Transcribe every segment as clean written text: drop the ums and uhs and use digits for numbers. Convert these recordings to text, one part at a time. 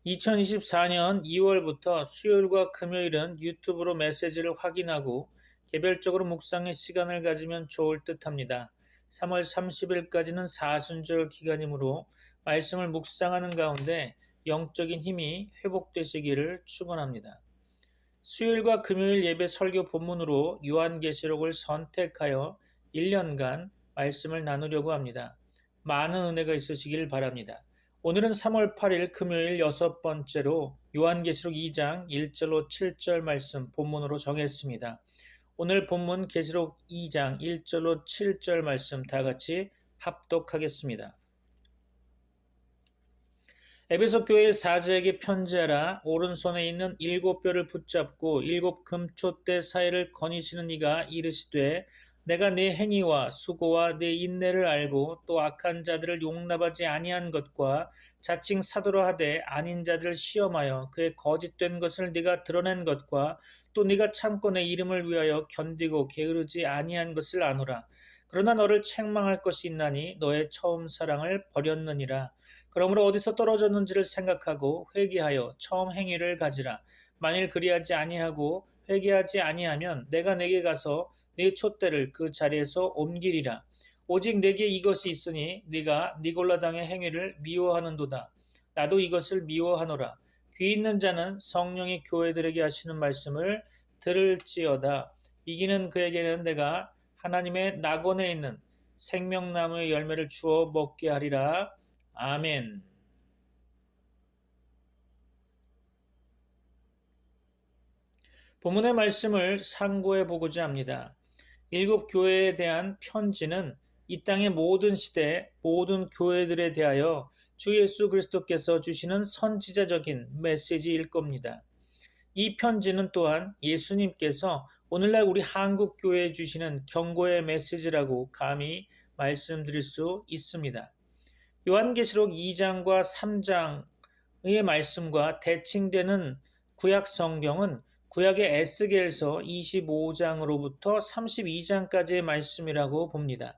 2024년 2월부터 수요일과 금요일은 유튜브로 메시지를 확인하고 개별적으로 묵상의 시간을 가지면 좋을 듯합니다. 3월 30일까지는 사순절 기간이므로 말씀을 묵상하는 가운데 영적인 힘이 회복되시기를 축원합니다. 수요일과 금요일 예배 설교 본문으로 요한계시록을 선택하여 1년간 말씀을 나누려고 합니다. 많은 은혜가 있으시길 바랍니다. 오늘은 3월 8일 금요일 여섯 번째로 요한계시록 2장 1절로 7절 말씀 본문으로 정했습니다. 오늘 본문 계시록 2장 1절로 7절 말씀 다 같이 합독하겠습니다. 에베소 교회 사제에게 편지하라. 오른손에 있는 일곱 뼈를 붙잡고 일곱 금촛대 사이를 거니시는 이가 이르시되 내가 네 행위와 수고와 네 인내를 알고 또 악한 자들을 용납하지 아니한 것과 자칭 사도라 하되 아닌 자들을 시험하여 그의 거짓된 것을 네가 드러낸 것과 또 네가 참고 내 이름을 위하여 견디고 게으르지 아니한 것을 아노라. 그러나 너를 책망할 것이 있나니 너의 처음 사랑을 버렸느니라. 그러므로 어디서 떨어졌는지를 생각하고 회개하여 처음 행위를 가지라. 만일 그리하지 아니하고 회개하지 아니하면 내가 내게 가서 네 촛대를 그 자리에서 옮기리라. 오직 내게 이것이 있으니 네가 니골라당의 행위를 미워하는도다. 나도 이것을 미워하노라. 귀 있는 자는 성령이 교회들에게 하시는 말씀을 들을지어다. 이기는 그에게는 내가 하나님의 낙원에 있는 생명나무의 열매를 주어 먹게 하리라. 아멘. 본문의 말씀을 상고해 보고자 합니다. 일곱 교회에 대한 편지는 이 땅의 모든 시대, 모든 교회들에 대하여 주 예수 그리스도께서 주시는 선지자적인 메시지일 겁니다. 이 편지는 또한 예수님께서 오늘날 우리 한국 교회에 주시는 경고의 메시지라고 감히 말씀드릴 수 있습니다. 요한계시록 2장과 3장의 말씀과 대칭되는 구약 성경은 구약의 에스겔서 25장으로부터 32장까지의 말씀이라고 봅니다.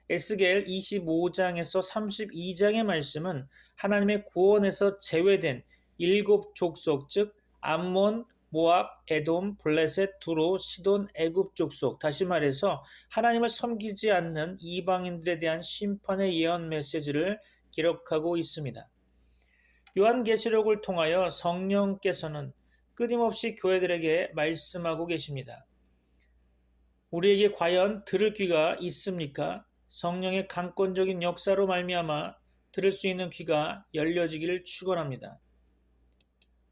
에스겔 25장에서 32장의 말씀은 하나님의 구원에서 제외된 일곱 족속, 즉 암몬, 모압, 에돔, 블레셋, 두로, 시돈, 애굽 족속, 다시 말해서 하나님을 섬기지 않는 이방인들에 대한 심판의 예언 메시지를 기록하고 있습니다. 요한계시록을 통하여 성령께서는 끊임없이 교회들에게 말씀하고 계십니다. 우리에게 과연 들을 귀가 있습니까? 성령의 강권적인 역사로 말미암아 들을 수 있는 귀가 열려지기를 축원합니다.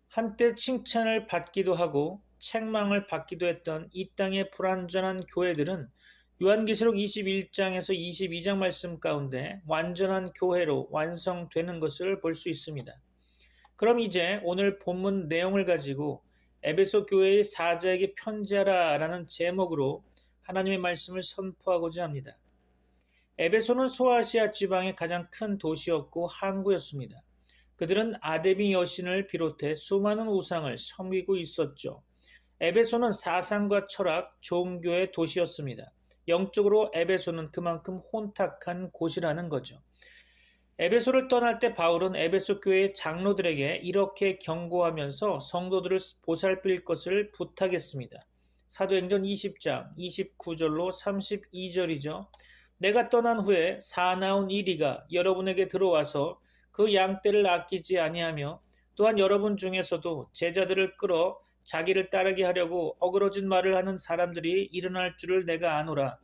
한때 칭찬을 받기도 하고 책망을 받기도 했던 이 땅의 불완전한 교회들은 요한계시록 21장에서 22장 말씀 가운데 완전한 교회로 완성되는 것을 볼 수 있습니다. 그럼 이제 오늘 본문 내용을 가지고 에베소 교회의 사자에게 편지하라 라는 제목으로 하나님의 말씀을 선포하고자 합니다. 에베소는 소아시아 지방의 가장 큰 도시였고 항구였습니다. 그들은 아데미 여신을 비롯해 수많은 우상을 섬기고 있었죠. 에베소는 사상과 철학, 종교의 도시였습니다. 영적으로 에베소는 그만큼 혼탁한 곳이라는 거죠. 에베소를 떠날 때 바울은 에베소 교회의 장로들에게 이렇게 경고하면서 성도들을 보살필 것을 부탁했습니다. 사도행전 20장 29절로 32절이죠. 내가 떠난 후에 사나운 이리가 여러분에게 들어와서 그 양떼를 아끼지 아니하며 또한 여러분 중에서도 제자들을 끌어 자기를 따르게 하려고 어그러진 말을 하는 사람들이 일어날 줄을 내가 아노라.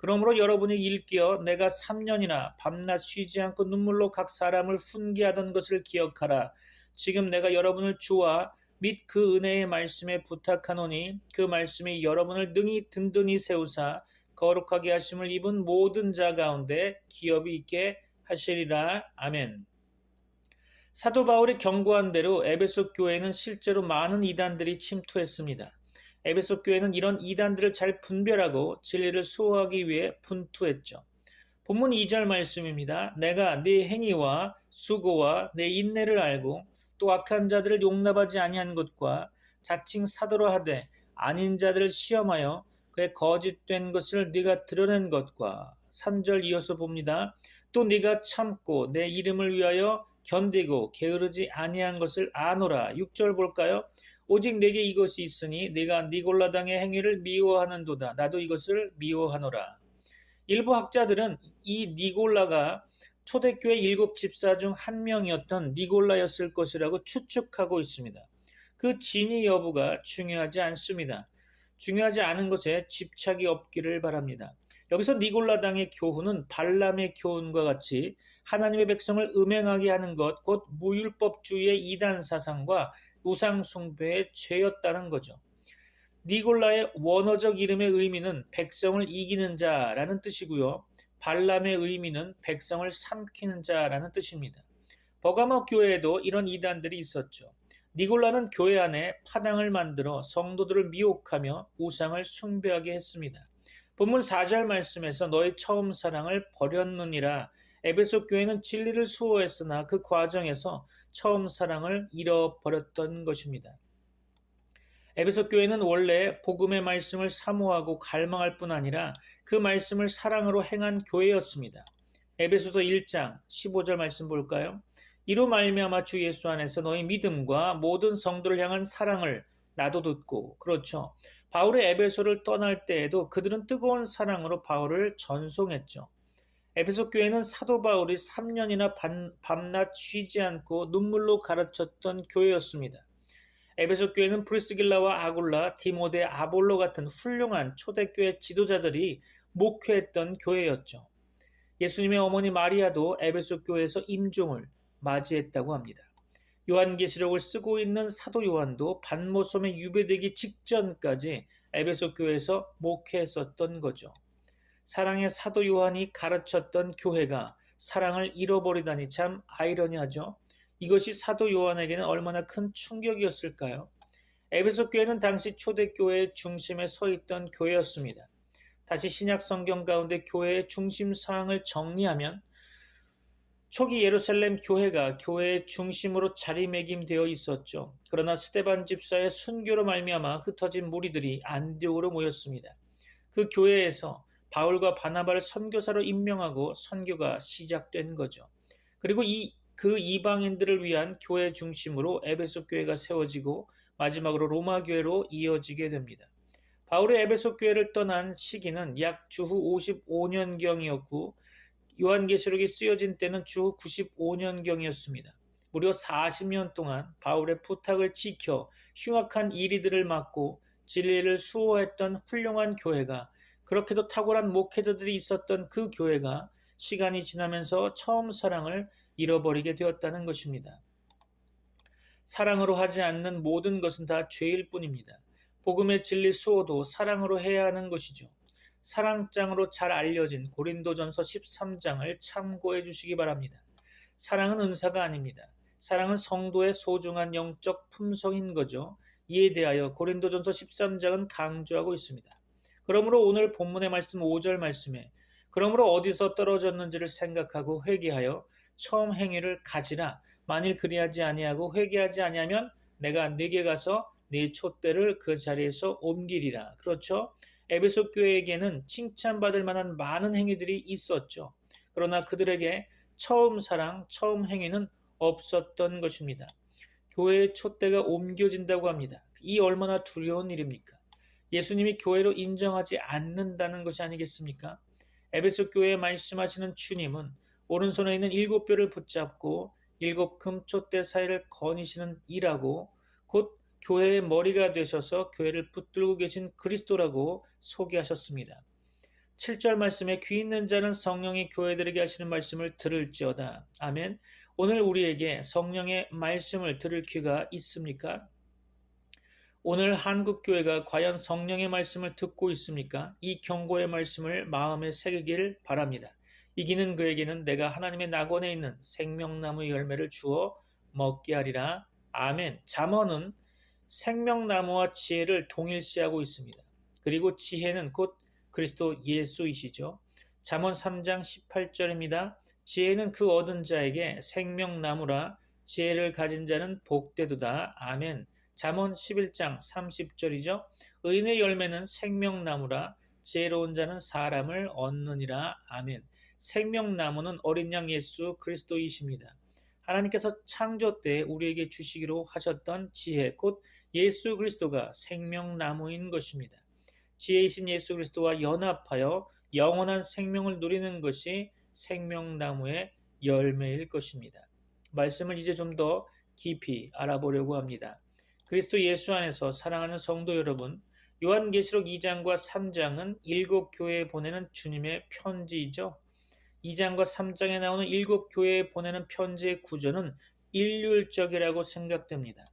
그러므로 여러분이 일깨어 내가 3년이나 밤낮 쉬지 않고 눈물로 각 사람을 훈계하던 것을 기억하라. 지금 내가 여러분을 주와 및 그 은혜의 말씀에 부탁하노니 그 말씀이 여러분을 능히 든든히 세우사 거룩하게 하심을 입은 모든 자 가운데 기업이 있게 하시리라. 아멘. 사도 바울이 경고한 대로 에베소 교회에는 실제로 많은 이단들이 침투했습니다. 에베소 교회는 이런 이단들을 잘 분별하고 진리를 수호하기 위해 분투했죠. 본문 2절 말씀입니다. 내가 네 행위와 수고와 내 인내를 알고 또 악한 자들을 용납하지 아니한 것과 자칭 사도라 하되 아닌 자들을 시험하여 그의 거짓된 것을 네가 드러낸 것과 3절 이어서 봅니다. 또 네가 참고 내 이름을 위하여 견디고 게으르지 아니한 것을 아노라. 6절 볼까요? 오직 내게 이것이 있으니 네가 니골라당의 행위를 미워하는도다. 나도 이것을 미워하노라. 일부 학자들은 이 니골라가 초대교회 7집사 중 한 명이었던 니골라였을 것이라고 추측하고 있습니다. 그 진위 여부가 중요하지 않습니다. 중요하지 않은 것에 집착이 없기를 바랍니다. 여기서 니골라당의 교훈은 발람의 교훈과 같이 하나님의 백성을 음행하게 하는 것, 곧 무율법주의의 이단 사상과 우상 숭배의 죄였다는 거죠. 니골라의 원어적 이름의 의미는 백성을 이기는 자라는 뜻이고요. 발람의 의미는 백성을 삼키는 자라는 뜻입니다. 버가모 교회에도 이런 이단들이 있었죠. 니골라는 교회 안에 파당을 만들어 성도들을 미혹하며 우상을 숭배하게 했습니다. 본문 4절 말씀에서 너의 처음 사랑을 버렸느니라. 에베소 교회는 진리를 수호했으나 그 과정에서 처음 사랑을 잃어버렸던 것입니다. 에베소 교회는 원래 복음의 말씀을 사모하고 갈망할 뿐 아니라 그 말씀을 사랑으로 행한 교회였습니다. 에베소서 1장 15절 말씀 볼까요? 이로 말미암아 주 예수 안에서 너희 믿음과 모든 성도를 향한 사랑을 나도 듣고, 그렇죠. 바울의 에베소를 떠날 때에도 그들은 뜨거운 사랑으로 바울을 전송했죠. 에베소 교회는 사도 바울이 3년이나 밤낮 쉬지 않고 눈물로 가르쳤던 교회였습니다. 에베소 교회는 프리스길라와 아굴라, 디모데, 아볼로 같은 훌륭한 초대교회 지도자들이 목회했던 교회였죠. 예수님의 어머니 마리아도 에베소 교회에서 임종을 맞이했다고 합니다. 요한계시록을 쓰고 있는 사도 요한도 반모섬에 유배되기 직전까지 에베소 교회에서 목회했었던 거죠. 사랑의 사도 요한이 가르쳤던 교회가 사랑을 잃어버리다니 참 아이러니하죠. 이것이 사도 요한에게는 얼마나 큰 충격이었을까요? 에베소 교회는 당시 초대교회의 중심에 서 있던 교회였습니다. 다시 신약 성경 가운데 교회의 중심 사항을 정리하면 초기 예루살렘 교회가 교회의 중심으로 자리매김되어 있었죠. 그러나 스데반 집사의 순교로 말미암아 흩어진 무리들이 안디옥으로 모였습니다. 그 교회에서 바울과 바나바를 선교사로 임명하고 선교가 시작된 거죠. 그리고 그 이방인들을 위한 교회 중심으로 에베소 교회가 세워지고 마지막으로 로마 교회로 이어지게 됩니다. 바울의 에베소 교회를 떠난 시기는 약 주후 55년경이었고 요한계시록이 쓰여진 때는 주후 95년경이었습니다. 무려 40년 동안 바울의 부탁을 지켜 흉악한 이리들을 막고 진리를 수호했던 훌륭한 교회가, 그렇게도 탁월한 목회자들이 있었던 그 교회가 시간이 지나면서 처음 사랑을 잃어버리게 되었다는 것입니다. 사랑으로 하지 않는 모든 것은 다 죄일 뿐입니다. 복음의 진리 수호도 사랑으로 해야 하는 것이죠. 사랑장으로 잘 알려진 고린도전서 13장을 참고해 주시기 바랍니다. 사랑은 은사가 아닙니다. 사랑은 성도의 소중한 영적 품성인 거죠. 이에 대하여 고린도전서 13장은 강조하고 있습니다. 그러므로 오늘 본문의 말씀 5절 말씀에 그러므로 어디서 떨어졌는지를 생각하고 회개하여 처음 행위를 가지라. 만일 그리하지 아니하고 회개하지 아니하면 내가 네게 가서 네 촛대를 그 자리에서 옮기리라. 그렇죠? 에베소 교회에게는 칭찬받을 만한 많은 행위들이 있었죠. 그러나 그들에게 처음 사랑, 처음 행위는 없었던 것입니다. 교회의 촛대가 옮겨진다고 합니다. 이 얼마나 두려운 일입니까? 예수님이 교회로 인정하지 않는다는 것이 아니겠습니까? 에베소 교회에 말씀하시는 주님은 오른손에 있는 7뼈를 붙잡고 7 금촛대 사이를 거니시는 이라고, 곧 교회의 머리가 되셔서 교회를 붙들고 계신 그리스도라고 소개하셨습니다. 7절 말씀에 귀 있는 자는 성령이 교회들에게 하시는 말씀을 들을지어다. 아멘. 오늘 우리에게 성령의 말씀을 들을 귀가 있습니까? 오늘 한국교회가 과연 성령의 말씀을 듣고 있습니까? 이 경고의 말씀을 마음에 새기길 바랍니다. 이기는 그에게는 내가 하나님의 낙원에 있는 생명나무 열매를 주어 먹게 하리라. 아멘. 잠언은 생명나무와 지혜를 동일시하고 있습니다. 그리고 지혜는 곧 그리스도 예수이시죠. 잠언 3장 18절입니다. 지혜는 그 얻은 자에게 생명나무라. 지혜를 가진 자는 복되도다. 아멘. 잠언 11장 30절이죠. 의인의 열매는 생명나무라. 지혜로운 자는 사람을 얻느니라. 아멘. 생명나무는 어린 양 예수 그리스도이십니다. 하나님께서 창조 때 우리에게 주시기로 하셨던 지혜, 곧 예수 그리스도가 생명나무인 것입니다. 지혜이신 예수 그리스도와 연합하여 영원한 생명을 누리는 것이 생명나무의 열매일 것입니다. 말씀을 이제 좀 더 깊이 알아보려고 합니다. 그리스도 예수 안에서 사랑하는 성도 여러분, 요한계시록 2장과 3장은 일곱 교회에 보내는 주님의 편지이죠. 2장과 3장에 나오는 일곱 교회에 보내는 편지의 구조는 일률적이라고 생각됩니다.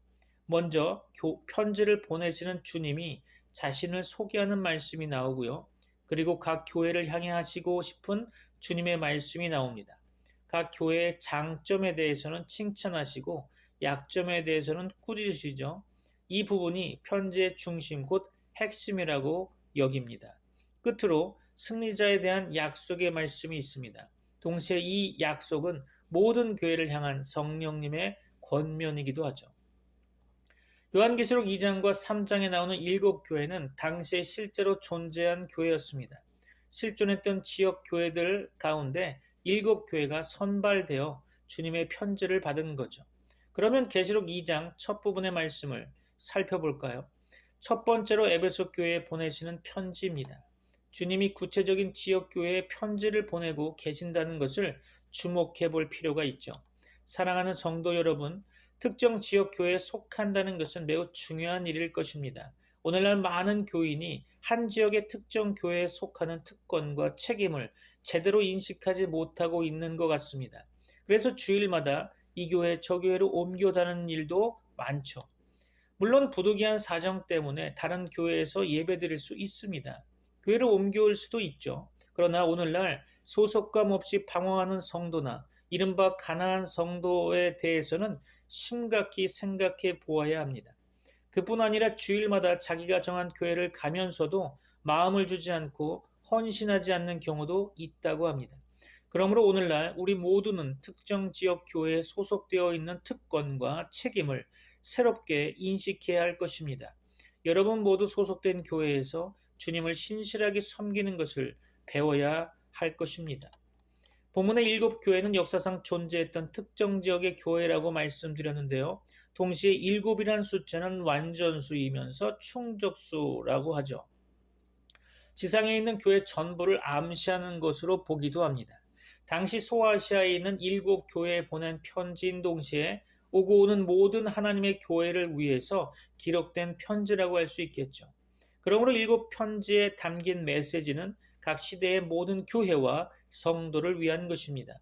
먼저 편지를 보내시는 주님이 자신을 소개하는 말씀이 나오고요. 그리고 각 교회를 향해 하시고 싶은 주님의 말씀이 나옵니다. 각 교회의 장점에 대해서는 칭찬하시고 약점에 대해서는 꾸짖으시죠. 이 부분이 편지의 중심 곧 핵심이라고 여깁니다. 끝으로 승리자에 대한 약속의 말씀이 있습니다. 동시에 이 약속은 모든 교회를 향한 성령님의 권면이기도 하죠. 요한계시록 2장과 3장에 나오는 일곱 교회는 당시에 실제로 존재한 교회였습니다. 실존했던 지역 교회들 가운데 일곱 교회가 선발되어 주님의 편지를 받은 거죠. 그러면 계시록 2장 첫 부분의 말씀을 살펴볼까요? 첫 번째로 에베소 교회에 보내시는 편지입니다. 주님이 구체적인 지역 교회에 편지를 보내고 계신다는 것을 주목해 볼 필요가 있죠. 사랑하는 성도 여러분, 특정 지역 교회에 속한다는 것은 매우 중요한 일일 것입니다. 오늘날 많은 교인이 한 지역의 특정 교회에 속하는 특권과 책임을 제대로 인식하지 못하고 있는 것 같습니다. 그래서 주일마다 이 교회 저 교회로 옮겨 다니는 일도 많죠. 물론 부득이한 사정 때문에 다른 교회에서 예배드릴 수 있습니다. 교회를 옮겨올 수도 있죠. 그러나 오늘날 소속감 없이 방황하는 성도나 이른바 가난한 성도에 대해서는 심각히 생각해 보아야 합니다. 그뿐 아니라 주일마다 자기가 정한 교회를 가면서도 마음을 주지 않고 헌신하지 않는 경우도 있다고 합니다. 그러므로 오늘날 우리 모두는 특정 지역 교회에 소속되어 있는 특권과 책임을 새롭게 인식해야 할 것입니다. 여러분 모두 소속된 교회에서 주님을 신실하게 섬기는 것을 배워야 할 것입니다. 본문의 일곱 교회는 역사상 존재했던 특정 지역의 교회라고 말씀드렸는데요. 동시에 일곱이라는 숫자는 완전수이면서 충족수라고 하죠. 지상에 있는 교회 전부를 암시하는 것으로 보기도 합니다. 당시 소아시아에 있는 일곱 교회에 보낸 편지인 동시에 오고 오는 모든 하나님의 교회를 위해서 기록된 편지라고 할 수 있겠죠. 그러므로 일곱 편지에 담긴 메시지는 각 시대의 모든 교회와 성도를 위한 것입니다.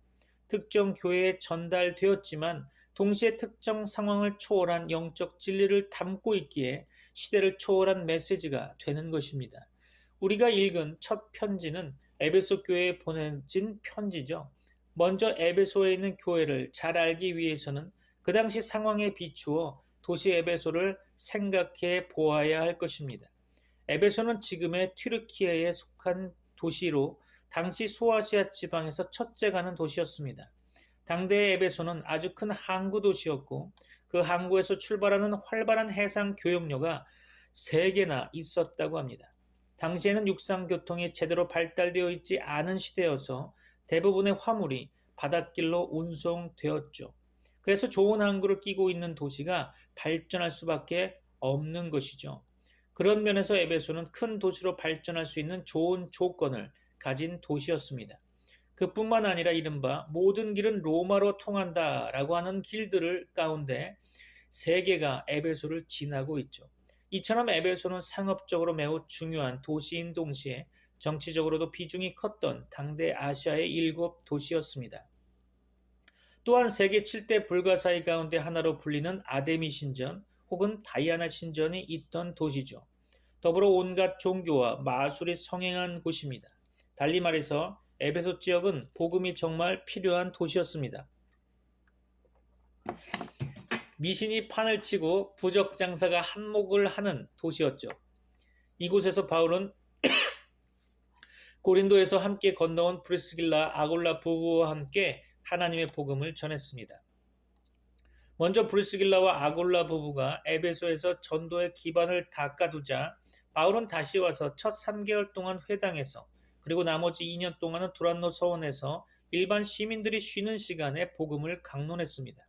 특정 교회에 전달되었지만 동시에 특정 상황을 초월한 영적 진리를 담고 있기에 시대를 초월한 메시지가 되는 것입니다. 우리가 읽은 첫 편지는 에베소 교회에 보내진 편지죠. 먼저 에베소에 있는 교회를 잘 알기 위해서는 그 당시 상황에 비추어 도시 에베소를 생각해 보아야 할 것입니다. 에베소는 지금의 튀르키예에 속한 도시로 당시 소아시아 지방에서 첫째 가는 도시였습니다. 당대의 에베소는 아주 큰 항구 도시였고 그 항구에서 출발하는 활발한 해상 교역로가 3개나 있었다고 합니다. 당시에는 육상 교통이 제대로 발달되어 있지 않은 시대여서 대부분의 화물이 바닷길로 운송되었죠. 그래서 좋은 항구를 끼고 있는 도시가 발전할 수밖에 없는 것이죠. 그런 면에서 에베소는 큰 도시로 발전할 수 있는 좋은 조건을 가진 도시였습니다. 그뿐만 아니라 이른바 모든 길은 로마로 통한다라고 하는 길들 가운데 3개가 에베소를 지나고 있죠. 이처럼 에베소는 상업적으로 매우 중요한 도시인 동시에 정치적으로도 비중이 컸던 당대 아시아의 7도시였습니다. 또한 세계 7대 불가사의 가운데 하나로 불리는 아데미 신전 혹은 다이아나 신전이 있던 도시죠. 더불어 온갖 종교와 마술이 성행한 곳입니다. 달리 말해서 에베소 지역은 복음이 정말 필요한 도시였습니다. 미신이 판을 치고 부적 장사가 한몫을 하는 도시였죠. 이곳에서 바울은 고린도에서 함께 건너온 브리스길라 아골라 부부와 함께 하나님의 복음을 전했습니다. 먼저 브리스길라와 아골라 부부가 에베소에서 전도의 기반을 닦아두자 바울은 다시 와서 첫 3개월 동안 회당에서 그리고 나머지 2년 동안은 두란노 서원에서 일반 시민들이 쉬는 시간에 복음을 강론했습니다.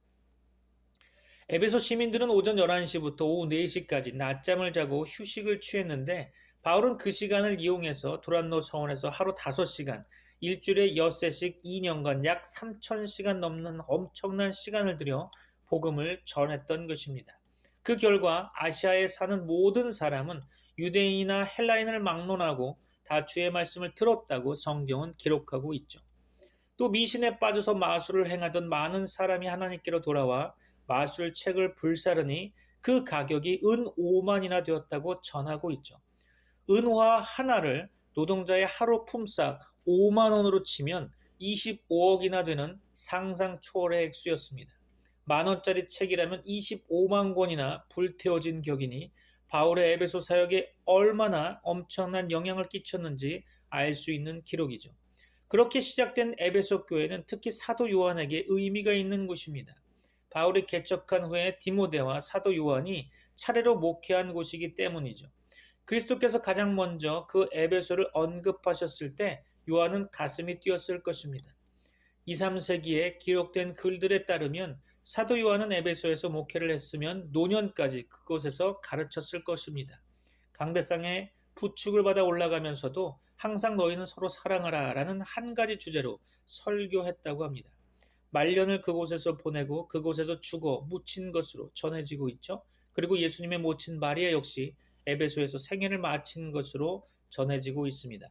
에베소 시민들은 오전 11시부터 오후 4시까지 낮잠을 자고 휴식을 취했는데 바울은 그 시간을 이용해서 두란노 서원에서 하루 5시간, 일주일에 엿새씩 2년간 약 3,000시간 넘는 엄청난 시간을 들여 복음을 전했던 것입니다. 그 결과 아시아에 사는 모든 사람은 유대인이나 헬라인을 막론하고 다 주의 말씀을 들었다고 성경은 기록하고 있죠. 또 미신에 빠져서 마술을 행하던 많은 사람이 하나님께로 돌아와 마술 책을 불사르니 그 가격이 은 5만이나 되었다고 전하고 있죠. 은화 하나를 노동자의 하루 품삯 5만 원으로 치면 25억이나 되는 상상 초월의 액수였습니다. 만 원짜리 책이라면 25만 권이나 불태워진 격이니 바울의 에베소 사역에 얼마나 엄청난 영향을 끼쳤는지 알 수 있는 기록이죠. 그렇게 시작된 에베소 교회는 특히 사도 요한에게 의미가 있는 곳입니다. 바울이 개척한 후에 디모데와 사도 요한이 차례로 목회한 곳이기 때문이죠. 그리스도께서 가장 먼저 그 에베소를 언급하셨을 때 요한은 가슴이 뛰었을 것입니다. 2, 3세기에 기록된 글들에 따르면 사도 요한은 에베소에서 목회를 했으면 노년까지 그곳에서 가르쳤을 것입니다. 강대상에 부축을 받아 올라가면서도 항상 너희는 서로 사랑하라 라는 한 가지 주제로 설교했다고 합니다. 말년을 그곳에서 보내고 그곳에서 죽어 묻힌 것으로 전해지고 있죠. 그리고 예수님의 모친 마리아 역시 에베소에서 생애를 마친 것으로 전해지고 있습니다.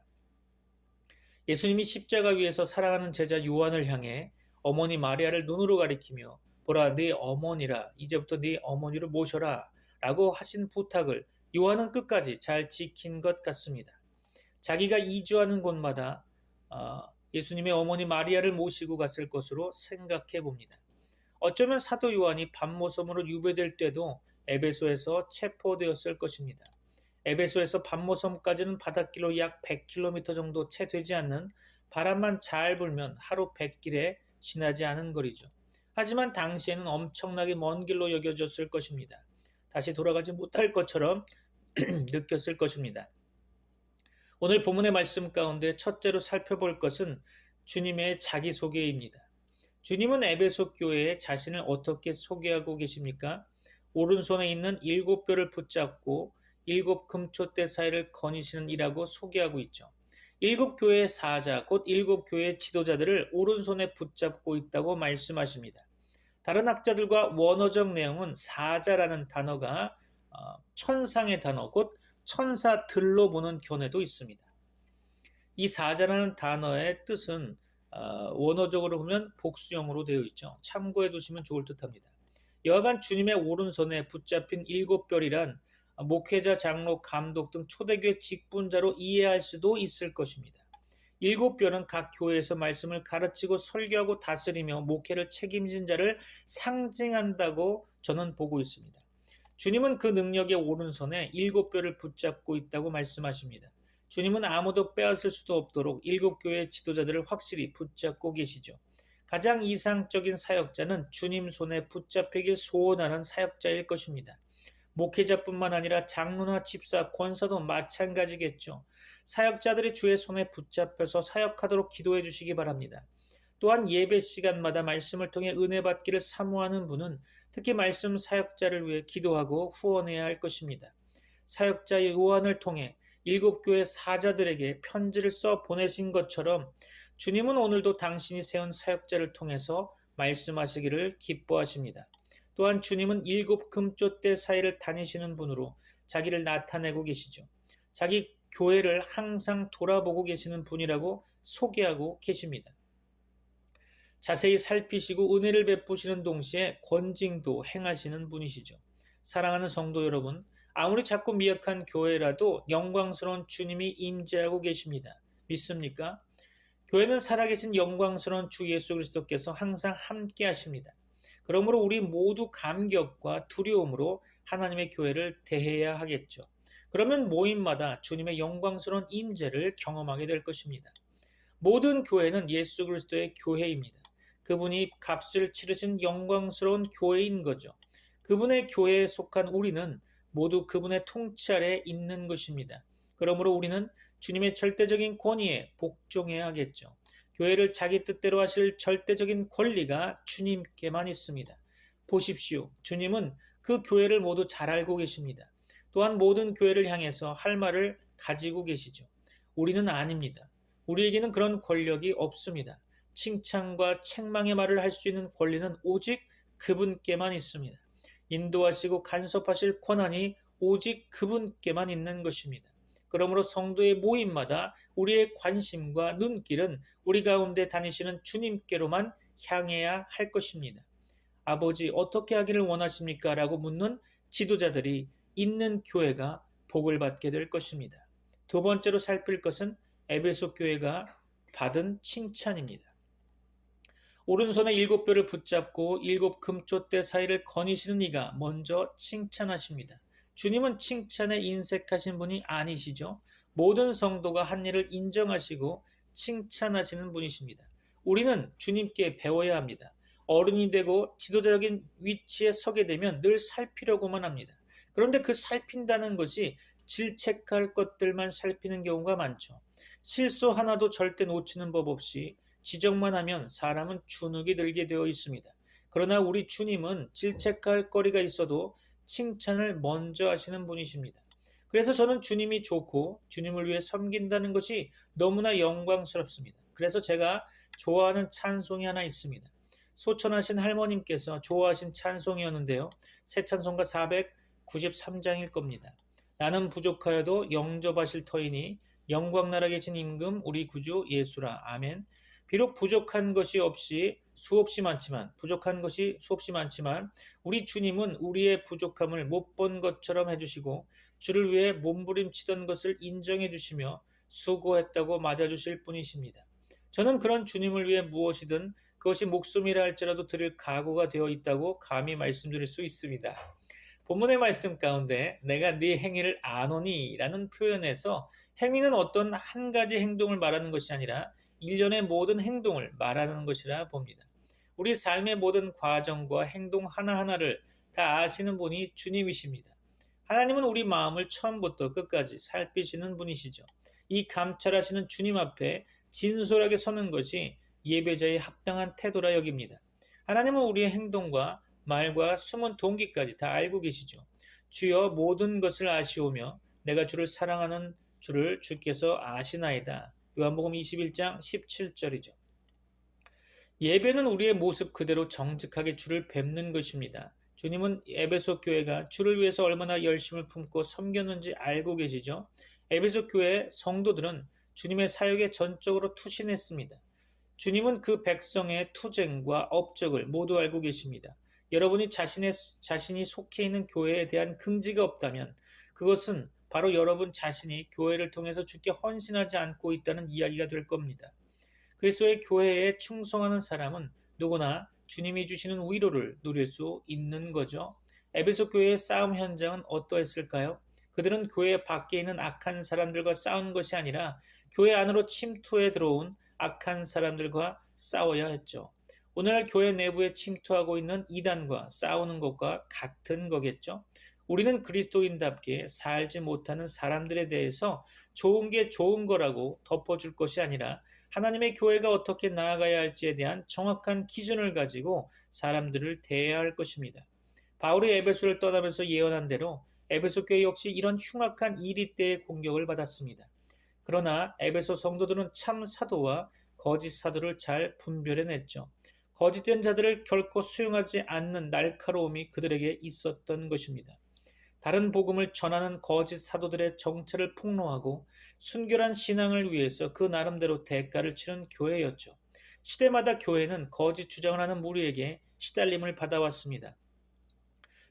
예수님이 십자가 위에서 사랑하는 제자 요한을 향해 어머니 마리아를 눈으로 가리키며 보라 네 어머니라 이제부터 네 어머니를 모셔라 라고 하신 부탁을 요한은 끝까지 잘 지킨 것 같습니다. 자기가 이주하는 곳마다 예수님의 어머니 마리아를 모시고 갔을 것으로 생각해 봅니다. 어쩌면 사도 요한이 밤모섬으로 유배될 때도 에베소에서 체포되었을 것입니다. 에베소에서 밤모섬까지는 바닷길로 약 100km 정도 채 되지 않는 바람만 잘 불면 하루 100길에 지나지 않은 거리죠. 하지만 당시에는 엄청나게 먼 길로 여겨졌을 것입니다. 다시 돌아가지 못할 것처럼 느꼈을 것입니다. 오늘 본문의 말씀 가운데 첫째로 살펴볼 것은 주님의 자기소개입니다. 주님은 에베소 교회에 자신을 어떻게 소개하고 계십니까? 오른손에 있는 7뼈를 붙잡고 7 금초대 사이를 거니시는 이라고 소개하고 있죠. 7 교회의 사자, 곧 7 교회의 지도자들을 오른손에 붙잡고 있다고 말씀하십니다. 다른 학자들과 원어적 내용은 사자라는 단어가 천상의 단어, 곧 천사들로 보는 견해도 있습니다. 이 사자라는 단어의 뜻은 원어적으로 보면 복수형으로 되어 있죠. 참고해 두시면 좋을 듯합니다. 여하간 주님의 오른손에 붙잡힌 7뼈이란 목회자, 장로, 감독 등 초대교회 직분자로 이해할 수도 있을 것입니다. 7뼈는 각 교회에서 말씀을 가르치고 설교하고 다스리며 목회를 책임진 자를 상징한다고 저는 보고 있습니다. 주님은 그 능력의 오른손에 7뼈를 붙잡고 있다고 말씀하십니다. 주님은 아무도 빼앗을 수도 없도록 7교회의 지도자들을 확실히 붙잡고 계시죠. 가장 이상적인 사역자는 주님 손에 붙잡히길 소원하는 사역자일 것입니다. 목회자뿐만 아니라 장로나 집사, 권사도 마찬가지겠죠. 사역자들이 주의 손에 붙잡혀서 사역하도록 기도해 주시기 바랍니다. 또한 예배 시간마다 말씀을 통해 은혜 받기를 사모하는 분은 특히 말씀 사역자를 위해 기도하고 후원해야 할 것입니다. 사역자 요한을 통해 7교회 사자들에게 편지를 써 보내신 것처럼 주님은 오늘도 당신이 세운 사역자를 통해서 말씀하시기를 기뻐하십니다. 또한 주님은 7 금초대 사이를 다니시는 분으로 자기를 나타내고 계시죠. 자기 교회를 항상 돌아보고 계시는 분이라고 소개하고 계십니다. 자세히 살피시고 은혜를 베푸시는 동시에 권징도 행하시는 분이시죠. 사랑하는 성도 여러분, 아무리 작고 미약한 교회라도 영광스러운 주님이 임재하고 계십니다. 믿습니까? 교회는 살아계신 영광스러운 주 예수 그리스도께서 항상 함께 하십니다. 그러므로 우리 모두 감격과 두려움으로 하나님의 교회를 대해야 하겠죠. 그러면 모임마다 주님의 영광스러운 임재를 경험하게 될 것입니다. 모든 교회는 예수 그리스도의 교회입니다. 그분이 값을 치르신 영광스러운 교회인 거죠. 그분의 교회에 속한 우리는 모두 그분의 통치 아래 있는 것입니다. 그러므로 우리는 주님의 절대적인 권위에 복종해야 하겠죠. 교회를 자기 뜻대로 하실 절대적인 권리가 주님께만 있습니다. 보십시오. 주님은 그 교회를 모두 잘 알고 계십니다. 또한 모든 교회를 향해서 할 말을 가지고 계시죠. 우리는 아닙니다. 우리에게는 그런 권력이 없습니다. 칭찬과 책망의 말을 할 수 있는 권리는 오직 그분께만 있습니다. 인도하시고 간섭하실 권한이 오직 그분께만 있는 것입니다. 그러므로 성도의 모임마다 우리의 관심과 눈길은 우리 가운데 다니시는 주님께로만 향해야 할 것입니다. 아버지, 어떻게 하기를 원하십니까? 라고 묻는 지도자들이 있는 교회가 복을 받게 될 것입니다. 두 번째로 살필 것은 에베소 교회가 받은 칭찬입니다. 오른손에 7뼈를 붙잡고 7금촛대 사이를 거니시는 이가 먼저 칭찬하십니다. 주님은 칭찬에 인색하신 분이 아니시죠. 모든 성도가 한 일을 인정하시고 칭찬하시는 분이십니다. 우리는 주님께 배워야 합니다. 어른이 되고 지도자적인 위치에 서게 되면 늘 살피려고만 합니다. 그런데 그 살핀다는 것이 질책할 것들만 살피는 경우가 많죠. 실수 하나도 절대 놓치는 법 없이 지적만 하면 사람은 주눅이 들게 되어 있습니다. 그러나 우리 주님은 질책할 거리가 있어도 칭찬을 먼저 하시는 분이십니다. 그래서 저는 주님이 좋고 주님을 위해 섬긴다는 것이 너무나 영광스럽습니다. 그래서 제가 좋아하는 찬송이 하나 있습니다. 소천하신 할머님께서 좋아하신 찬송이었는데요. 새 찬송가 493장일 겁니다. 나는 부족하여도 영접하실 터이니 영광나라 계신 임금 우리 구주 예수라. 아멘. 비록 부족한 것이 수없이 많지만 우리 주님은 우리의 부족함을 못 본 것처럼 해주시고 주를 위해 몸부림치던 것을 인정해 주시며 수고했다고 맞아주실 분이십니다. 저는 그런 주님을 위해 무엇이든 그것이 목숨이라 할지라도 드릴 각오가 되어 있다고 감히 말씀드릴 수 있습니다. 본문의 말씀 가운데 내가 네 행위를 아노니 라는 표현에서 행위는 어떤 한 가지 행동을 말하는 것이 아니라 일련의 모든 행동을 말하는 것이라 봅니다. 우리 삶의 모든 과정과 행동 하나하나를 다 아시는 분이 주님이십니다. 하나님은 우리 마음을 처음부터 끝까지 살피시는 분이시죠. 이 감찰하시는 주님 앞에 진솔하게 서는 것이 예배자의 합당한 태도라 여깁니다. 하나님은 우리의 행동과 말과 숨은 동기까지 다 알고 계시죠. 주여 모든 것을 아시오며 내가 주를 사랑하는 주를 주께서 아시나이다. 요한복음 21장 17절이죠. 예배는 우리의 모습 그대로 정직하게 주를 뵙는 것입니다. 주님은 에베소 교회가 주를 위해서 얼마나 열심을 품고 섬겼는지 알고 계시죠. 에베소 교회 성도들은 주님의 사역에 전적으로 투신했습니다. 주님은 그 백성의 투쟁과 업적을 모두 알고 계십니다. 여러분이 자신이 속해 있는 교회에 대한 긍지가 없다면 그것은 바로 여러분 자신이 교회를 통해서 주께 헌신하지 않고 있다는 이야기가 될 겁니다. 그리스도의 교회에 충성하는 사람은 누구나 주님이 주시는 위로를 누릴 수 있는 거죠. 에베소 교회의 싸움 현장은 어떠했을까요? 그들은 교회 밖에 있는 악한 사람들과 싸운 것이 아니라 교회 안으로 침투해 들어온 악한 사람들과 싸워야 했죠. 오늘날 교회 내부에 침투하고 있는 이단과 싸우는 것과 같은 거겠죠. 우리는 그리스도인답게 살지 못하는 사람들에 대해서 좋은 게 좋은 거라고 덮어줄 것이 아니라 하나님의 교회가 어떻게 나아가야 할지에 대한 정확한 기준을 가지고 사람들을 대해야 할 것입니다. 바울이 에베소를 떠나면서 예언한 대로 에베소 교회 역시 이런 흉악한 이리 때의 공격을 받았습니다. 그러나 에베소 성도들은 참 사도와 거짓 사도를 잘 분별해냈죠. 거짓된 자들을 결코 수용하지 않는 날카로움이 그들에게 있었던 것입니다. 다른 복음을 전하는 거짓 사도들의 정체를 폭로하고 순결한 신앙을 위해서 그 나름대로 대가를 치른 교회였죠. 시대마다 교회는 거짓 주장을 하는 무리에게 시달림을 받아왔습니다.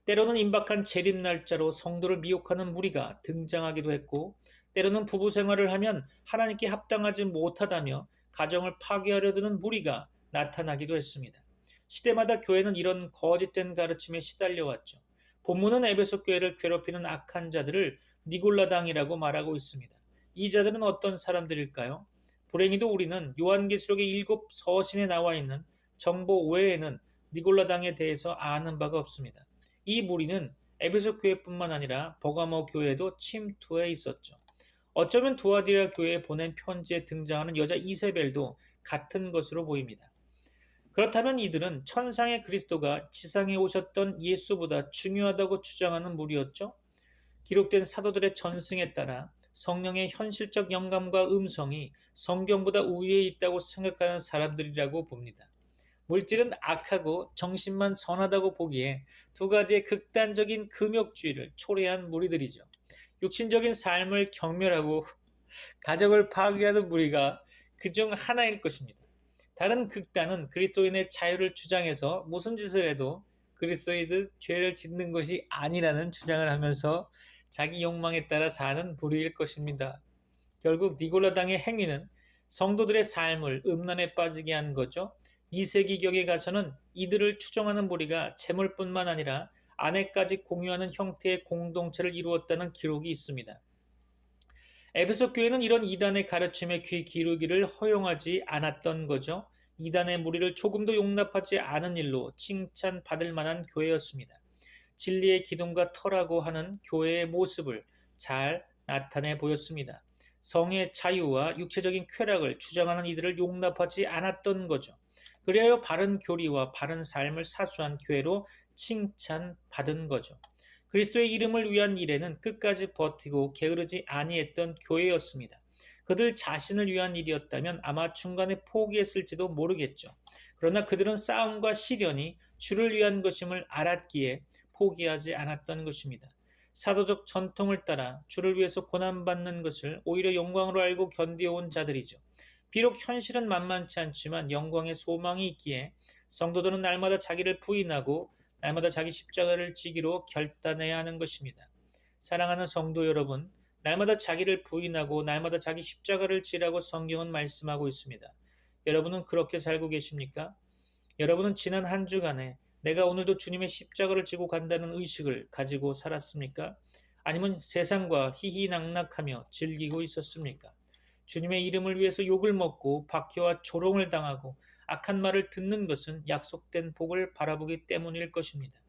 때로는 임박한 재림 날짜로 성도를 미혹하는 무리가 등장하기도 했고, 때로는 부부 생활을 하면 하나님께 합당하지 못하다며 가정을 파괴하려 드는 무리가 나타나기도 했습니다. 시대마다 교회는 이런 거짓된 가르침에 시달려왔죠. 본문은 에베소 교회를 괴롭히는 악한 자들을 니골라당이라고 말하고 있습니다. 이 자들은 어떤 사람들일까요? 불행히도 우리는 요한계시록의 7 서신에 나와 있는 정보 외에는 니골라당에 대해서 아는 바가 없습니다. 이 무리는 에베소 교회뿐만 아니라 버가모 교회에도 침투해 있었죠. 어쩌면 두아디라 교회에 보낸 편지에 등장하는 여자 이세벨도 같은 것으로 보입니다. 그렇다면 이들은 천상의 그리스도가 지상에 오셨던 예수보다 중요하다고 주장하는 무리였죠. 기록된 사도들의 전승에 따라 성령의 현실적 영감과 음성이 성경보다 우위에 있다고 생각하는 사람들이라고 봅니다. 물질은 악하고 정신만 선하다고 보기에 두 가지의 극단적인 금욕주의를 초래한 무리들이죠. 육신적인 삶을 경멸하고 가족을 파괴하는 무리가 그중 하나일 것입니다. 다른 극단은 그리스도인의 자유를 주장해서 무슨 짓을 해도 그리스도인은 죄를 짓는 것이 아니라는 주장을 하면서 자기 욕망에 따라 사는 부류일 것입니다. 결국 니골라당의 행위는 성도들의 삶을 음란에 빠지게 한 거죠. 2세기경에 가서는 이들을 추종하는 무리가 재물뿐만 아니라 아내까지 공유하는 형태의 공동체를 이루었다는 기록이 있습니다. 에베소 교회는 이런 이단의 가르침에 귀 기울이기를 허용하지 않았던 거죠. 이단의 무리를 조금도 용납하지 않은 일로 칭찬받을 만한 교회였습니다. 진리의 기둥과 터라고 하는 교회의 모습을 잘 나타내 보였습니다. 성의 자유와 육체적인 쾌락을 주장하는 이들을 용납하지 않았던 거죠. 그리하여 바른 교리와 바른 삶을 사수한 교회로 칭찬받은 거죠. 그리스도의 이름을 위한 일에는 끝까지 버티고 게으르지 아니했던 교회였습니다. 그들 자신을 위한 일이었다면 아마 중간에 포기했을지도 모르겠죠. 그러나 그들은 싸움과 시련이 주를 위한 것임을 알았기에 포기하지 않았던 것입니다. 사도적 전통을 따라 주를 위해서 고난받는 것을 오히려 영광으로 알고 견디어온 자들이죠. 비록 현실은 만만치 않지만 영광의 소망이 있기에 성도들은 날마다 자기를 부인하고 날마다 자기 십자가를 지기로 결단해야 하는 것입니다. 사랑하는 성도 여러분, 날마다 자기를 부인하고 날마다 자기 십자가를 지라고 성경은 말씀하고 있습니다. 여러분은 그렇게 살고 계십니까? 여러분은 지난 한 주간에 내가 오늘도 주님의 십자가를 지고 간다는 의식을 가지고 살았습니까? 아니면 세상과 희희낙낙하며 즐기고 있었습니까? 주님의 이름을 위해서 욕을 먹고 박해와 조롱을 당하고 악한 말을 듣는 것은 약속된 복을 바라보기 때문일 것입니다.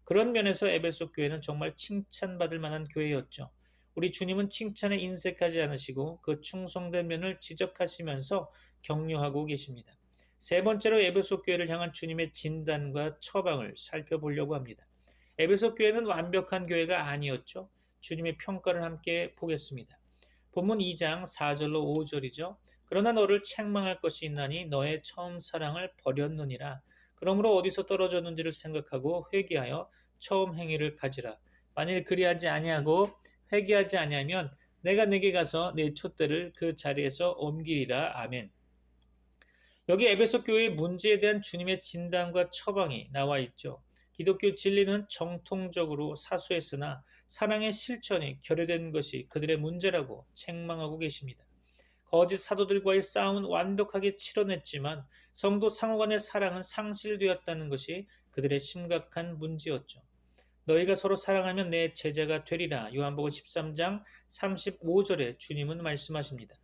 그런 면에서 에베소 교회는 정말 칭찬받을 만한 교회였죠. 우리 주님은 칭찬에 인색하지 않으시고 그 충성된 면을 지적하시면서 격려하고 계십니다. 세 번째로 에베소 교회를 향한 주님의 진단과 처방을 살펴보려고 합니다. 에베소 교회는 완벽한 교회가 아니었죠. 주님의 평가를 함께 보겠습니다. 본문 2장 4절로 5절이죠. 그러나 너를 책망할 것이 있나니 너의 처음 사랑을 버렸느니라. 그러므로 어디서 떨어졌는지를 생각하고 회개하여 처음 행위를 가지라. 만일 그리하지 아니하고 회개하지 아니하면 내가 내게 가서 내 촛대를 그 자리에서 옮기리라. 아멘. 여기 에베소 교회의 문제에 대한 주님의 진단과 처방이 나와 있죠. 기독교 진리는 정통적으로 사수했으나 사랑의 실천이 결여된 것이 그들의 문제라고 책망하고 계십니다. 거짓 사도들과의 싸움은 완벽하게 치러냈지만 성도 상호 간의 사랑은 상실되었다는 것이 그들의 심각한 문제였죠. 너희가 서로 사랑하면 내 제자가 되리라. 요한복음 13장 35절에 주님은 말씀하십니다.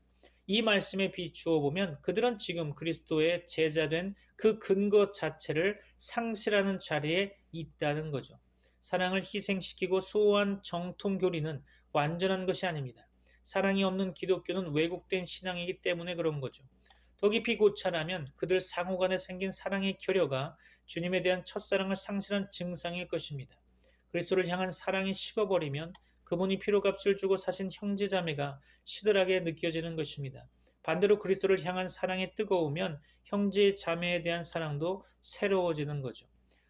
이 말씀에 비추어 보면 그들은 지금 그리스도의 제자된 그 근거 자체를 상실하는 자리에 있다는 거죠. 사랑을 희생시키고 소호한 정통교리는 완전한 것이 아닙니다. 사랑이 없는 기독교는 왜곡된 신앙이기 때문에 그런 거죠. 더 깊이 고찰하면 그들 상호 간에 생긴 사랑의 결여가 주님에 대한 첫사랑을 상실한 증상일 것입니다. 그리스도를 향한 사랑이 식어버리면 그분이 피로값을 주고 사신 형제자매가 시들하게 느껴지는 것입니다. 반대로 그리스도를 향한 사랑이 뜨거우면 형제 자매에 대한 사랑도 새로워지는 거죠.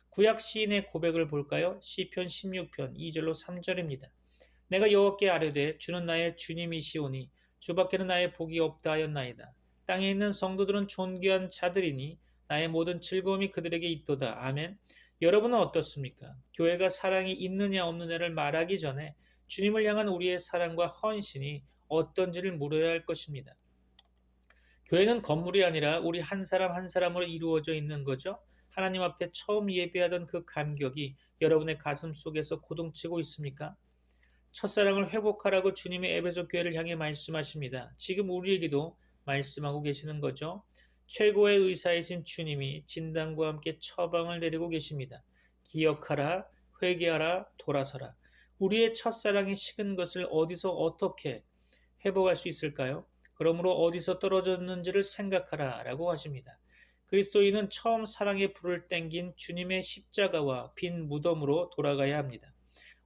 구약 시인의 고백을 볼까요? 시편 16편 2절로 3절입니다. 내가 여호와께 아뢰되 주는 나의 주님이시오니 주밖에는 나의 복이 없다 하였나이다. 땅에 있는 성도들은 존귀한 자들이니 나의 모든 즐거움이 그들에게 있도다. 아멘. 여러분은 어떻습니까? 교회가 사랑이 있느냐 없느냐를 말하기 전에 주님을 향한 우리의 사랑과 헌신이 어떤지를 물어야 할 것입니다. 교회는 건물이 아니라 우리 한 사람 한 사람으로 이루어져 있는 거죠. 하나님 앞에 처음 예배하던 그 감격이 여러분의 가슴 속에서 고동치고 있습니까? 첫사랑을 회복하라고 주님의 에베소 교회를 향해 말씀하십니다. 지금 우리에게도 말씀하고 계시는 거죠. 최고의 의사이신 주님이 진단과 함께 처방을 내리고 계십니다. 기억하라, 회개하라, 돌아서라. 우리의 첫사랑이 식은 것을 어디서 어떻게 회복할 수 있을까요? 그러므로 어디서 떨어졌는지를 생각하라 라고 하십니다. 그리스도인은 처음 사랑의 불을 땡긴 주님의 십자가와 빈 무덤으로 돌아가야 합니다.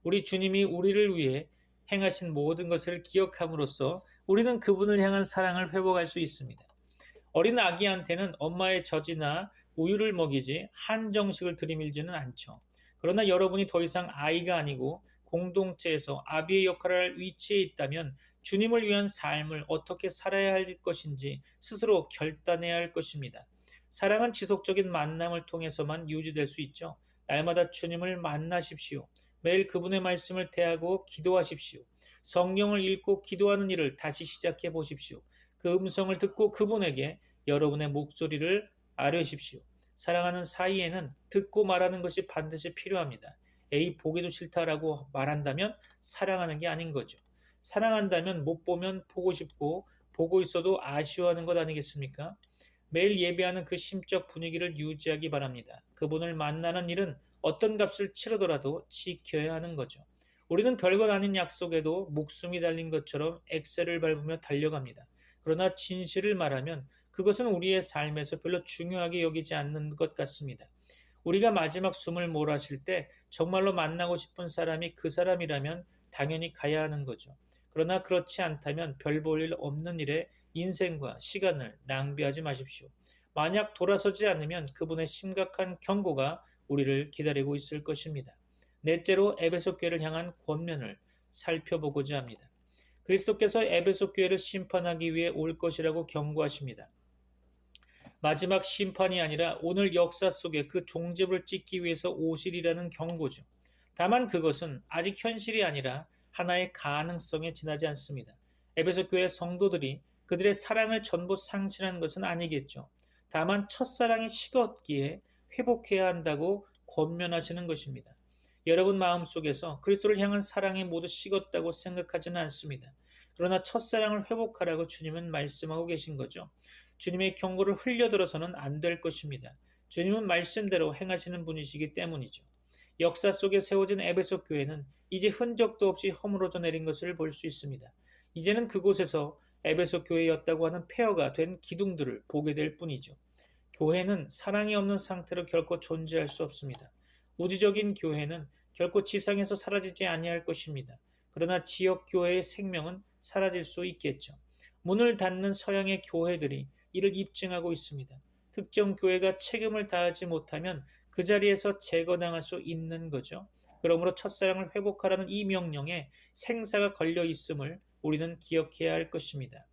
우리 주님이 우리를 위해 행하신 모든 것을 기억함으로써 우리는 그분을 향한 사랑을 회복할 수 있습니다. 어린 아기한테는 엄마의 젖이나 우유를 먹이지 한정식을 들이밀지는 않죠. 그러나 여러분이 더 이상 아이가 아니고 공동체에서 아비의 역할을 할 위치에 있다면 주님을 위한 삶을 어떻게 살아야 할 것인지 스스로 결단해야 할 것입니다. 사랑은 지속적인 만남을 통해서만 유지될 수 있죠. 날마다 주님을 만나십시오. 매일 그분의 말씀을 대하고 기도하십시오. 성경을 읽고 기도하는 일을 다시 시작해 보십시오. 그 음성을 듣고 그분에게 여러분의 목소리를 아뢰십시오. 사랑하는 사이에는 듣고 말하는 것이 반드시 필요합니다. 에이, 보기도 싫다라고 말한다면 사랑하는 게 아닌 거죠. 사랑한다면 못 보면 보고 싶고 보고 있어도 아쉬워하는 것 아니겠습니까? 매일 예배하는 그 심적 분위기를 유지하기 바랍니다. 그분을 만나는 일은 어떤 값을 치르더라도 지켜야 하는 거죠. 우리는 별것 아닌 약속에도 목숨이 달린 것처럼 엑셀을 밟으며 달려갑니다. 그러나 진실을 말하면 그것은 우리의 삶에서 별로 중요하게 여기지 않는 것 같습니다. 우리가 마지막 숨을 몰아쉴 때 정말로 만나고 싶은 사람이 그 사람이라면 당연히 가야 하는 거죠. 그러나 그렇지 않다면 별 볼 일 없는 일에 인생과 시간을 낭비하지 마십시오. 만약 돌아서지 않으면 그분의 심각한 경고가 우리를 기다리고 있을 것입니다. 넷째로 에베소 교회를 향한 권면을 살펴보고자 합니다. 그리스도께서 에베소 교회를 심판하기 위해 올 것이라고 경고하십니다. 마지막 심판이 아니라 오늘 역사 속에 그 종집을 찍기 위해서 오시리라는 경고죠. 다만 그것은 아직 현실이 아니라 하나의 가능성에 지나지 않습니다. 에베소 교회 성도들이 그들의 사랑을 전부 상실한 것은 아니겠죠. 다만 첫사랑이 식었기에 회복해야 한다고 권면하시는 것입니다. 여러분 마음속에서 그리스도를 향한 사랑이 모두 식었다고 생각하지는 않습니다. 그러나 첫사랑을 회복하라고 주님은 말씀하고 계신 거죠. 주님의 경고를 흘려들어서는 안 될 것입니다. 주님은 말씀대로 행하시는 분이시기 때문이죠. 역사 속에 세워진 에베소 교회는 이제 흔적도 없이 허물어져 내린 것을 볼 수 있습니다. 이제는 그곳에서 에베소 교회였다고 하는 폐허가 된 기둥들을 보게 될 뿐이죠. 교회는 사랑이 없는 상태로 결코 존재할 수 없습니다. 우주적인 교회는 결코 지상에서 사라지지 아니할 것입니다. 그러나 지역 교회의 생명은 사라질 수 있겠죠. 문을 닫는 서양의 교회들이 이를 입증하고 있습니다. 특정 교회가 책임을 다하지 못하면 그 자리에서 제거당할 수 있는 거죠. 그러므로 첫사랑을 회복하라는 이 명령에 생사가 걸려 있음을 우리는 기억해야 할 것입니다.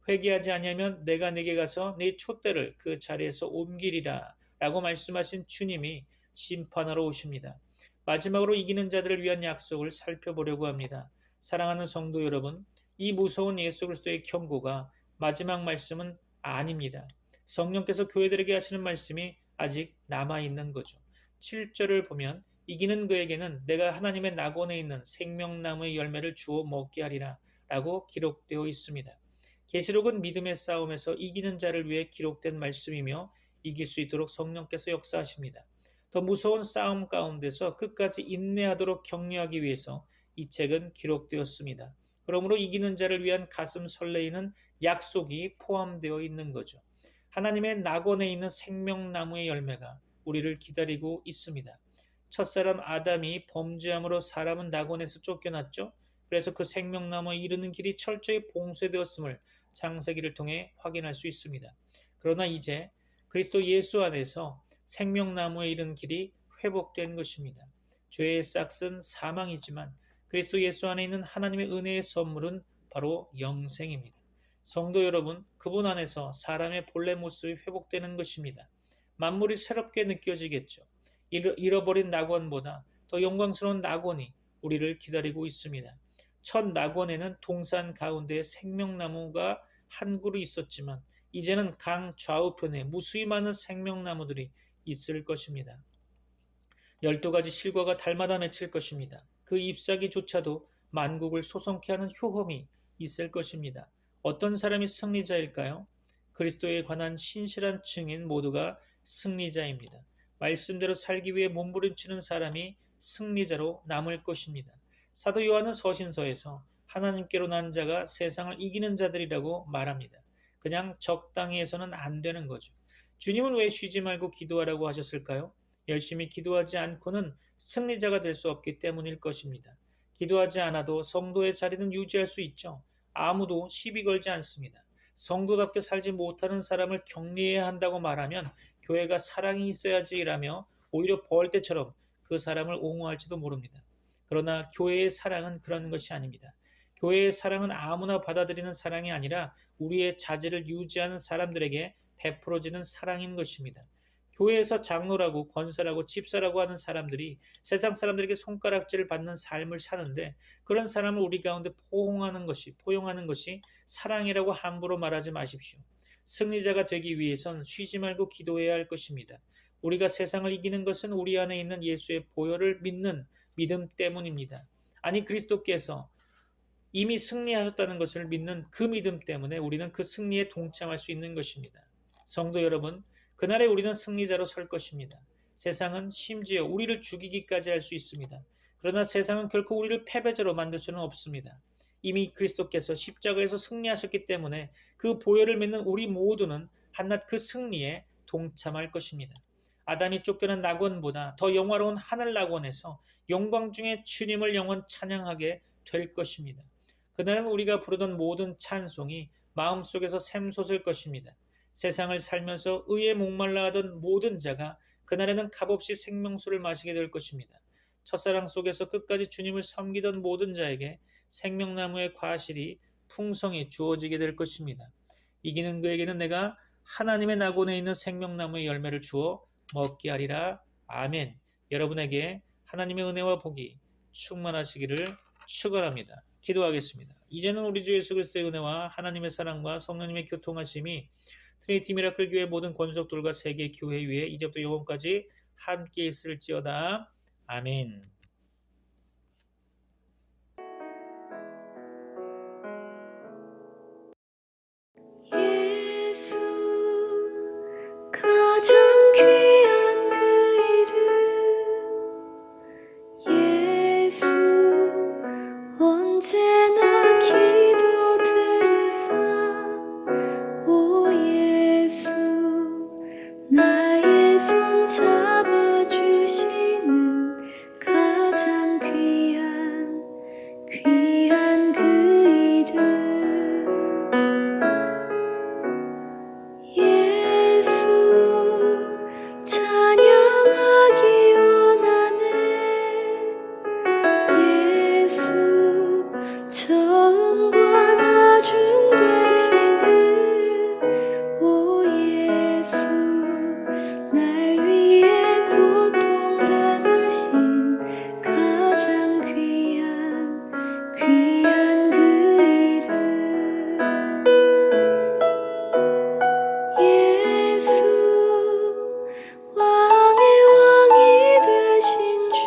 회개하지 아니하면 내가 네게 가서 네 촛대를 그 자리에서 옮기리라 라고 말씀하신 주님이 심판하러 오십니다. 마지막으로 이기는 자들을 위한 약속을 살펴보려고 합니다. 사랑하는 성도 여러분, 이 무서운 예수 그리스도의 경고가 마지막 말씀은 아닙니다. 성령께서 교회들에게 하시는 말씀이 아직 남아있는 거죠. 7절을 보면 이기는 그에게는 내가 하나님의 낙원에 있는 생명나무의 열매를 주어 먹게 하리라 라고 기록되어 있습니다. 계시록은 믿음의 싸움에서 이기는 자를 위해 기록된 말씀이며 이길 수 있도록 성령께서 역사하십니다. 더 무서운 싸움 가운데서 끝까지 인내하도록 격려하기 위해서 이 책은 기록되었습니다. 그러므로 이기는 자를 위한 가슴 설레이는 약속이 포함되어 있는 거죠. 하나님의 낙원에 있는 생명나무의 열매가 우리를 기다리고 있습니다. 첫사람 아담이 범죄함으로 사람은 낙원에서 쫓겨났죠. 그래서 그 생명나무에 이르는 길이 철저히 봉쇄되었음을 창세기를 통해 확인할 수 있습니다. 그러나 이제 그리스도 예수 안에서 생명나무에 이르는 길이 회복된 것입니다. 죄의 싹은 사망이지만 그리스도 예수 안에 있는 하나님의 은혜의 선물은 바로 영생입니다. 성도 여러분, 그분 안에서 사람의 본래 모습이 회복되는 것입니다. 만물이 새롭게 느껴지겠죠. 잃어버린 낙원보다 더 영광스러운 낙원이 우리를 기다리고 있습니다. 첫 낙원에는 동산 가운데 생명나무가 한 그루 있었지만 이제는 강 좌우편에 무수히 많은 생명나무들이 있을 것입니다. 12가지 실과가 달마다 맺힐 것입니다. 그 잎사귀조차도 만국을 소성케 하는 효험이 있을 것입니다. 어떤 사람이 승리자일까요? 그리스도에 관한 신실한 증인 모두가 승리자입니다. 말씀대로 살기 위해 몸부림치는 사람이 승리자로 남을 것입니다. 사도 요한은 서신서에서 하나님께로 난 자가 세상을 이기는 자들이라고 말합니다. 그냥 적당히 해서는 안 되는 거죠. 주님은 왜 쉬지 말고 기도하라고 하셨을까요? 열심히 기도하지 않고는 승리자가 될 수 없기 때문일 것입니다. 기도하지 않아도 성도의 자리는 유지할 수 있죠. 아무도 시비 걸지 않습니다. 성도답게 살지 못하는 사람을 격리해야 한다고 말하면 교회가 사랑이 있어야지라며 오히려 벌떼처럼 그 사람을 옹호할지도 모릅니다. 그러나 교회의 사랑은 그런 것이 아닙니다. 교회의 사랑은 아무나 받아들이는 사랑이 아니라 우리의 자질을 유지하는 사람들에게 베풀어지는 사랑인 것입니다. 교회에서 장로라고 건설하고 집사라고 하는 사람들이 세상 사람들에게 손가락질을 받는 삶을 사는데 그런 사람을 우리 가운데 포용하는 것이 사랑이라고 함부로 말하지 마십시오. 승리자가 되기 위해선 쉬지 말고 기도해야 할 것입니다. 우리가 세상을 이기는 것은 우리 안에 있는 예수의 보혈을 믿는 믿음 때문입니다. 아니 그리스도께서 이미 승리하셨다는 것을 믿는 그 믿음 때문에 우리는 그 승리에 동참할 수 있는 것입니다. 성도 여러분, 그날에 우리는 승리자로 설 것입니다. 세상은 심지어 우리를 죽이기까지 할 수 있습니다. 그러나 세상은 결코 우리를 패배자로 만들 수는 없습니다. 이미 그리스도께서 십자가에서 승리하셨기 때문에 그 보혈을 믿는 우리 모두는 한낱 그 승리에 동참할 것입니다. 아담이 쫓겨난 낙원보다 더 영화로운 하늘 낙원에서 영광 중에 주님을 영원 찬양하게 될 것입니다. 그날은 우리가 부르던 모든 찬송이 마음속에서 샘솟을 것입니다. 세상을 살면서 의에 목말라 하던 모든 자가 그날에는 값없이 생명수를 마시게 될 것입니다. 첫사랑 속에서 끝까지 주님을 섬기던 모든 자에게 생명나무의 과실이 풍성히 주어지게 될 것입니다. 이기는 그에게는 내가 하나님의 낙원에 있는 생명나무의 열매를 주어 먹게 하리라. 아멘. 여러분에게 하나님의 은혜와 복이 충만하시기를 축원합니다. 기도하겠습니다. 이제는 우리 주 예수 그리스도의 은혜와 하나님의 사랑과 성령님의 교통하심이 트리니티 미라클 교회 모든 권속들과 세계 교회 위에 이제부터 영원까지 함께 있을지어다. 아멘. 예수 가장 귀한 그 이름 예수 언제나 기도 들으사 오 예수 나의 손 잡아주시는 가장 귀한 그 이름 예수 찬양하기 원하네 예수 처음과 나중 되시는 오 예수 날 위해 고통당하신 가장 귀한 그 이름 예수 왕의 왕이 되신 주